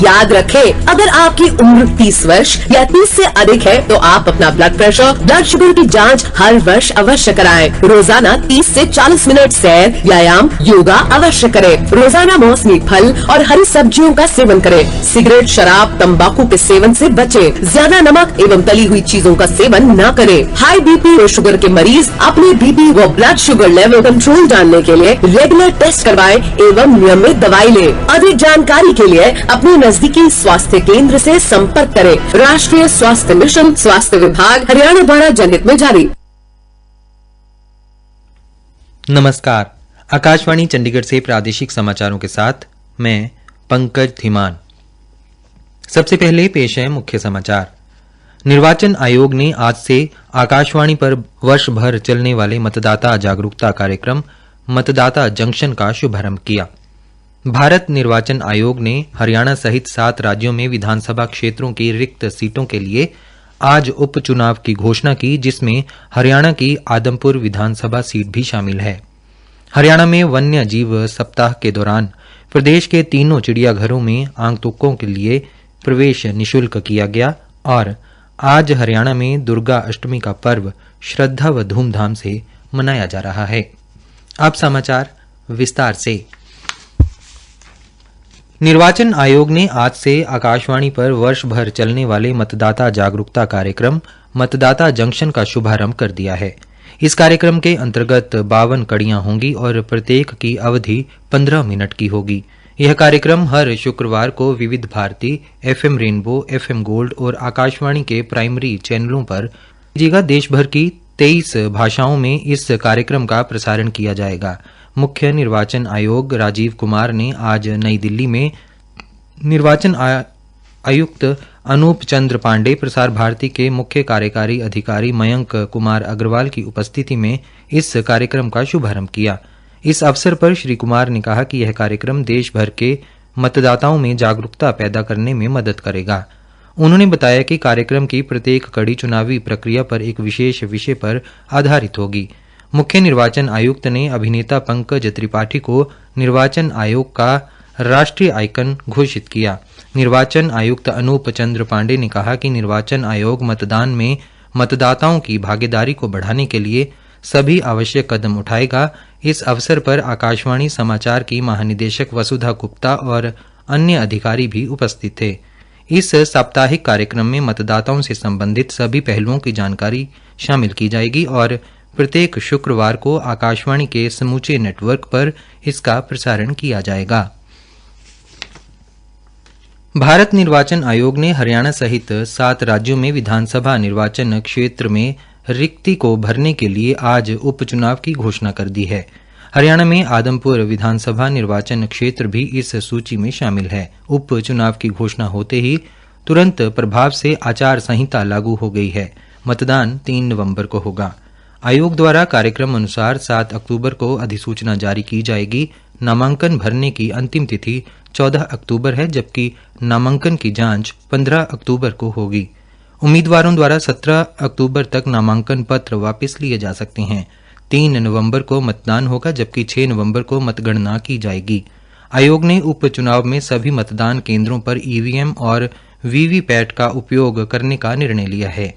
याद रखें, अगर आपकी उम्र 30 वर्ष या 30 से अधिक है तो आप अपना ब्लड प्रेशर, ब्लड शुगर की जांच हर वर्ष अवश्य कराएं। रोजाना 30 से 40 मिनट सैर, व्यायाम, योगा अवश्य करें। रोजाना मौसमी फल और हरी सब्जियों का सेवन करें। सिगरेट, शराब, तंबाकू के सेवन से बचें। ज्यादा नमक एवं तली हुई चीजों का सेवन न करें। हाई बीपी और शुगर के मरीज अपने बीपी व ब्लड शुगर लेवल कंट्रोल जानने के लिए रेगुलर टेस्ट करवाएं एवं नियमित दवाई लें। अधिक जानकारी के लिए अपने नजदीकी स्वास्थ्य केंद्र से संपर्क करें। राष्ट्रीय स्वास्थ्य मिशन, स्वास्थ्य विभाग, हरियाणा द्वारा जनहित में जारी। नमस्कार, आकाशवाणी चंडीगढ़ से प्रादेशिक समाचारों के साथ मैं पंकज धीमान। सबसे पहले पेश है मुख्य समाचार। निर्वाचन आयोग ने आज से आकाशवाणी पर वर्ष भर चलने वाले मतदाता जागरूकता कार्यक्रम मतदाता जंक्शन का शुभारंभ किया। भारत निर्वाचन आयोग ने हरियाणा सहित 7 राज्यों में विधानसभा क्षेत्रों की रिक्त सीटों के लिए आज उपचुनाव की घोषणा की, जिसमें हरियाणा की आदमपुर विधानसभा सीट भी शामिल है। हरियाणा में वन्य जीव सप्ताह के दौरान प्रदेश के तीनों चिड़ियाघरों में आगंतुकों के लिए प्रवेश निःशुल्क किया गया और आज हरियाणा में दुर्गा अष्टमी का पर्व श्रद्धा व धूमधाम से मनाया जा रहा है। अब समाचार विस्तार से। निर्वाचन आयोग ने आज से आकाशवाणी पर वर्ष भर चलने वाले मतदाता जागरूकता कार्यक्रम मतदाता जंक्शन का शुभारंभ कर दिया है। इस कार्यक्रम के अंतर्गत 52 कड़ियां होंगी और प्रत्येक की अवधि 15 मिनट की होगी। यह कार्यक्रम हर शुक्रवार को Vividh Bharati, FM Rainbow, FM Gold और आकाशवाणी के प्राइमरी चैनलों पर कीजिएगा। देश भर की 23 भाषाओं में इस कार्यक्रम का प्रसारण किया जाएगा। मुख्य निर्वाचन आयोग राजीव कुमार ने आज नई दिल्ली में निर्वाचन आयुक्त अनूप चंद्र पांडे, प्रसार भारती के मुख्य कार्यकारी अधिकारी मयंक कुमार अग्रवाल की उपस्थिति में इस कार्यक्रम का शुभारंभ किया। इस अवसर पर श्री कुमार ने कहा कि यह कार्यक्रम देश भर के मतदाताओं में जागरूकता पैदा करने में मदद करेगा। उन्होंने बताया कि कार्यक्रम की प्रत्येक कड़ी चुनावी प्रक्रिया पर एक विशेष विषय पर आधारित होगी। मुख्य निर्वाचन आयुक्त ने अभिनेता पंकज त्रिपाठी को निर्वाचन आयोग का राष्ट्रीय आइकन घोषित किया। निर्वाचन आयुक्त अनूप चंद्र पांडे ने कहा कि निर्वाचन आयोग मतदान में मतदाताओं की भागीदारी को बढ़ाने के लिए सभी आवश्यक कदम उठाएगा। इस अवसर पर आकाशवाणी समाचार की महानिदेशक वसुधा गुप्ता और अन्य अधिकारी भी उपस्थित थे। इस साप्ताहिक कार्यक्रम में मतदाताओं से संबंधित सभी पहलुओं की जानकारी शामिल की जाएगी और प्रत्येक शुक्रवार को आकाशवाणी के समूचे नेटवर्क पर इसका प्रसारण किया जाएगा। भारत निर्वाचन आयोग ने हरियाणा सहित 7 राज्यों में विधानसभा निर्वाचन क्षेत्र में रिक्ति को भरने के लिए आज उपचुनाव की घोषणा कर दी है। हरियाणा में आदमपुर विधानसभा निर्वाचन क्षेत्र भी इस सूची में शामिल है। उपचुनाव की घोषणा होते ही तुरंत प्रभाव से आचार संहिता लागू हो गई है। मतदान 3 नवंबर को होगा। आयोग द्वारा कार्यक्रम अनुसार 7 अक्टूबर को अधिसूचना जारी की जाएगी। नामांकन भरने की अंतिम तिथि 14 अक्टूबर है, जबकि नामांकन की जांच 15 अक्टूबर को होगी। उम्मीदवारों द्वारा 17 अक्टूबर तक नामांकन पत्र वापस लिए जा सकते हैं। 3 नवंबर को मतदान होगा, जबकि 6 नवंबर को मतगणना की जाएगी। आयोग ने उपचुनाव में सभी मतदान केंद्रों पर ईवीएम और वीवीपैट का उपयोग करने का निर्णय लिया है।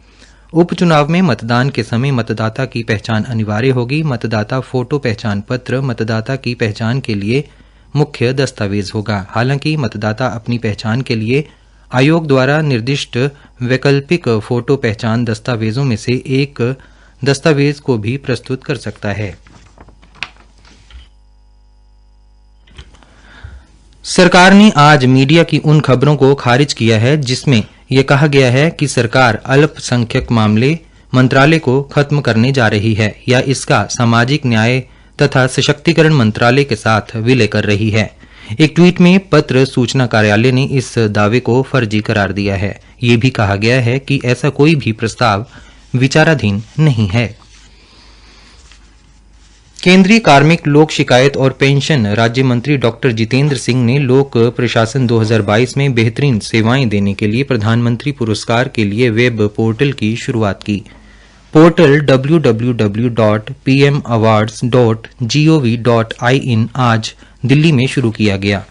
उपचुनाव में मतदान के समय मतदाता की पहचान अनिवार्य होगी। मतदाता फोटो पहचान पत्र मतदाता की पहचान के लिए मुख्य दस्तावेज होगा। हालांकि मतदाता अपनी पहचान के लिए आयोग द्वारा निर्दिष्ट वैकल्पिक फोटो पहचान दस्तावेजों में से एक दस्तावेज को भी प्रस्तुत कर सकता है। सरकार ने आज मीडिया की उन खबरों को खारिज किया है जिसमें यह कहा गया है कि सरकार अल्पसंख्यक मामले मंत्रालय को खत्म करने जा रही है या इसका सामाजिक न्याय तथा सशक्तिकरण मंत्रालय के साथ विलय कर रही है। एक ट्वीट में पत्र सूचना कार्यालय ने इस दावे को फर्जी करार दिया है। ये भी कहा गया है कि ऐसा कोई भी प्रस्ताव विचाराधीन नहीं है। केंद्रीय कार्मिक, लोक शिकायत और पेंशन राज्य मंत्री डॉक्टर जितेंद्र सिंह ने लोक प्रशासन 2022 में बेहतरीन सेवाएं देने के लिए प्रधानमंत्री पुरस्कार के लिए वेब पोर्टल की शुरुआत की। पोर्टल www.pmawards.gov.in आज दिल्ली में शुरू किया गया।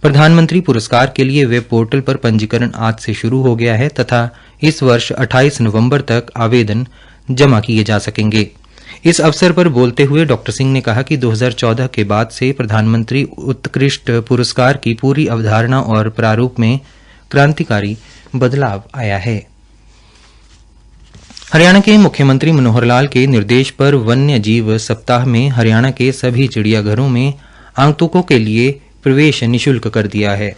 प्रधानमंत्री पुरस्कार के लिए वेब पोर्टल पर पंजीकरण आज से शुरू हो गया है तथा इस वर्ष 28 नवंबर तक आवेदन जमा किए जा सकेंगे। इस अवसर पर बोलते हुए डॉ सिंह ने कहा कि 2014 के बाद से प्रधानमंत्री उत्कृष्ट पुरस्कार की पूरी अवधारणा और प्रारूप में क्रांतिकारी बदलाव आया है। हरियाणा के मुख्यमंत्री मनोहर लाल के निर्देश पर वन्य जीव सप्ताह में हरियाणा के सभी चिड़ियाघरों में आगंतुकों के लिए प्रवेश निशुल्क कर दिया है।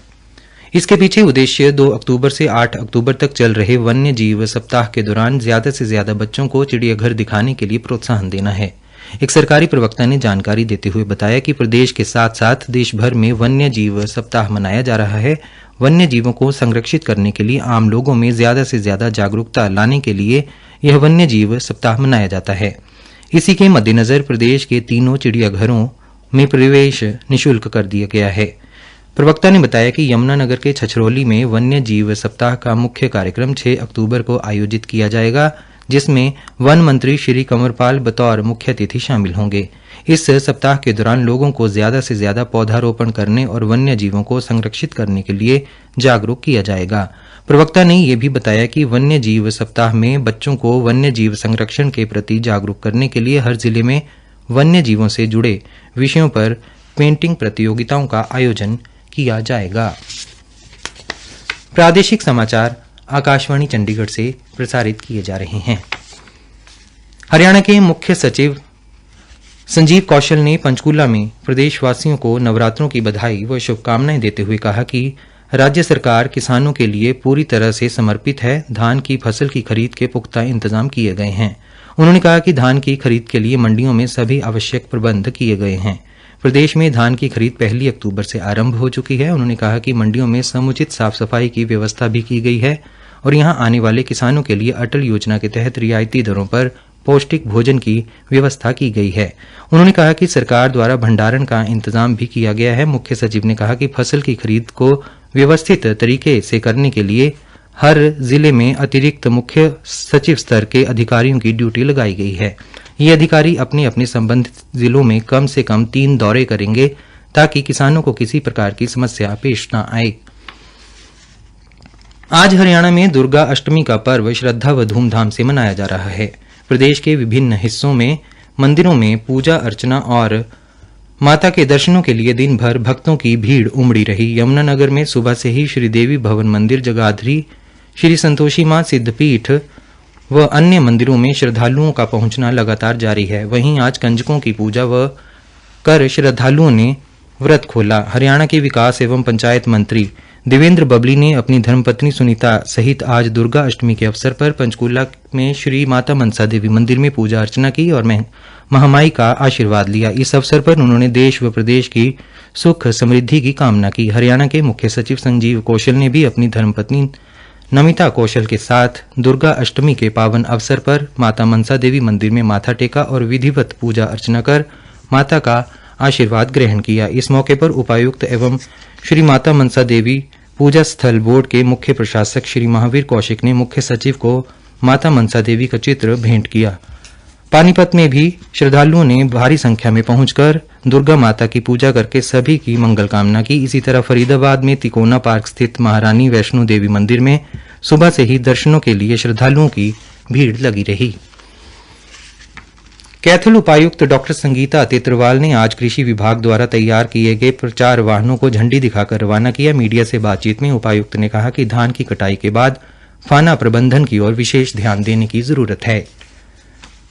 इसके पीछे उद्देश्य 2 अक्टूबर से 8 अक्टूबर तक चल रहे वन्य जीव सप्ताह के दौरान ज्यादा से ज्यादा बच्चों को चिड़ियाघर दिखाने के लिए प्रोत्साहन देना है। एक सरकारी प्रवक्ता ने जानकारी देते हुए बताया कि प्रदेश के साथ साथ देश भर में वन्य जीव सप्ताह मनाया जा रहा है। वन्य जीवों को संरक्षित करने के लिए आम लोगों में ज्यादा से ज्यादा जागरूकता लाने के लिए यह वन्य जीव सप्ताह मनाया जाता है। इसी के मद्देनजर प्रदेश के तीनों चिड़ियाघरों में प्रवेश निशुल्क कर दिया गया है। प्रवक्ता ने बताया कि यमुनानगर के छछरौली में वन्य जीव सप्ताह का मुख्य कार्यक्रम 6 अक्टूबर को आयोजित किया जाएगा, जिसमें वन मंत्री श्री कंवरपाल बतौर मुख्य अतिथि शामिल होंगे। इस सप्ताह के दौरान लोगों को ज्यादा से ज्यादा पौधारोपण करने और वन्य जीवों को संरक्षित करने के लिए जागरूक किया जाएगा। प्रवक्ता ने यह भी बताया कि वन्य जीव सप्ताह में बच्चों को वन्य जीव संरक्षण के प्रति जागरूक करने के लिए हर जिले में वन्य जीवों से जुड़े विषयों पर पेंटिंग प्रतियोगिताओं का आयोजन किया जाएगा। प्रादेशिक समाचार आकाशवाणी चंडीगढ़ से प्रसारित किए जा रहे हैं। हरियाणा के मुख्य सचिव संजीव कौशल ने पंचकूला में प्रदेशवासियों को नवरात्रों की बधाई व शुभकामनाएं देते हुए कहा कि राज्य सरकार किसानों के लिए पूरी तरह से समर्पित है। धान की फसल की खरीद के पुख्ता इंतजाम किए गए हैं। उन्होंने कहा कि धान की खरीद के लिए मंडियों में सभी आवश्यक प्रबंध किए गए हैं। प्रदेश में धान की खरीद 1 अक्टूबर से आरंभ हो चुकी है। उन्होंने कहा कि मंडियों में समुचित साफ सफाई की व्यवस्था भी की गई है और यहां आने वाले किसानों के लिए अटल योजना के तहत रियायती दरों पर पौष्टिक भोजन की व्यवस्था की गई है। उन्होंने कहा कि सरकार द्वारा भंडारण का इंतजाम भी किया गया है। मुख्य सचिव ने कहा कि फसल की खरीद को व्यवस्थित तरीके से करने के लिए हर जिले में अतिरिक्त मुख्य सचिव स्तर के अधिकारियों की ड्यूटी लगाई गई है। ये अधिकारी अपने अपने संबंधित जिलों में कम से कम 3 दौरे करेंगे ताकि किसानों को किसी प्रकार की समस्या पेश न आए। आज हरियाणा में दुर्गा अष्टमी का पर्व श्रद्धा व धूमधाम से मनाया जा रहा है। प्रदेश के विभिन्न हिस्सों में मंदिरों में पूजा अर्चना और माता के दर्शनों के लिए दिन भर भक्तों की भीड़ उमड़ी रही। यमुनानगर में सुबह से ही श्री देवी भवन मंदिर, जगाधरी श्री संतोषी मां सिद्धपीठ व अन्य मंदिरों में श्रद्धालुओं का पहुंचना लगातार जारी है। वहीं आज कंजकों की पूजा व कर श्रद्धालुओं ने व्रत खोला। हरियाणा के विकास एवं पंचायत मंत्री देवेंद्र बबली ने अपनी धर्मपत्नी सुनीता सहित आज दुर्गा अष्टमी के अवसर पर पंचकूला में श्री माता मनसा देवी मंदिर में पूजा अर्चना की और महामाई का आशीर्वाद लिया। इस अवसर पर उन्होंने देश व प्रदेश की सुख समृद्धि की कामना की। हरियाणा के मुख्य सचिव संजीव कौशल ने भी अपनी धर्मपत्नी नमिता कौशल के साथ दुर्गा अष्टमी के पावन अवसर पर माता मनसा देवी मंदिर में माथा टेका और विधिवत पूजा अर्चना कर माता का आशीर्वाद ग्रहण किया। इस मौके पर उपायुक्त एवं श्री माता मनसा देवी पूजा स्थल बोर्ड के मुख्य प्रशासक श्री महावीर कौशिक ने मुख्य सचिव को माता मनसा देवी का चित्र भेंट किया। पानीपत में भी श्रद्धालुओं ने भारी संख्या में पहुंचकर दुर्गा माता की पूजा करके सभी की मंगल कामना की। इसी तरह फरीदाबाद में तिकोना पार्क स्थित महारानी वैष्णो देवी मंदिर में सुबह से ही दर्शनों के लिए श्रद्धालुओं की भीड़ लगी रही। कैथल उपायुक्त डॉ संगीता तित्रवाल ने आज कृषि विभाग द्वारा तैयार किए गए प्रचार वाहनों को झंडी दिखाकर रवाना किया। मीडिया से बातचीत में उपायुक्त ने कहा कि धान की कटाई के बाद फाना प्रबंधन की ओर विशेष ध्यान देने की जरूरत है।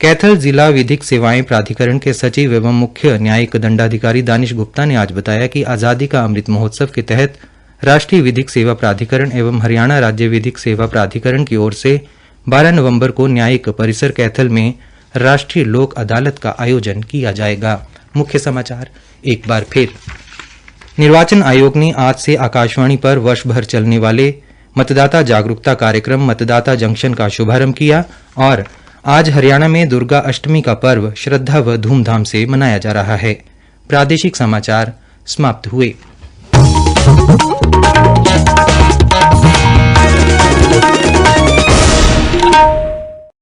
कैथल जिला विधिक सेवाएं प्राधिकरण के सचिव एवं मुख्य न्यायिक दंडाधिकारी दानिश गुप्ता ने आज बताया कि आजादी का अमृत महोत्सव के तहत राष्ट्रीय विधिक सेवा प्राधिकरण एवं हरियाणा राज्य विधिक सेवा प्राधिकरण की ओर से 12 नवंबर को न्यायिक परिसर कैथल में राष्ट्रीय लोक अदालत का आयोजन किया जाएगा। मुख्य समाचार एक बार फिर। निर्वाचन आयोग ने आज से आकाशवाणी पर वर्ष भर चलने वाले मतदाता जागरूकता कार्यक्रम मतदाता जंक्शन का शुभारंभ किया और आज हरियाणा में दुर्गा अष्टमी का पर्व श्रद्धा व धूमधाम से मनाया जा रहा है। प्रादेशिक समाचार समाप्त हुए।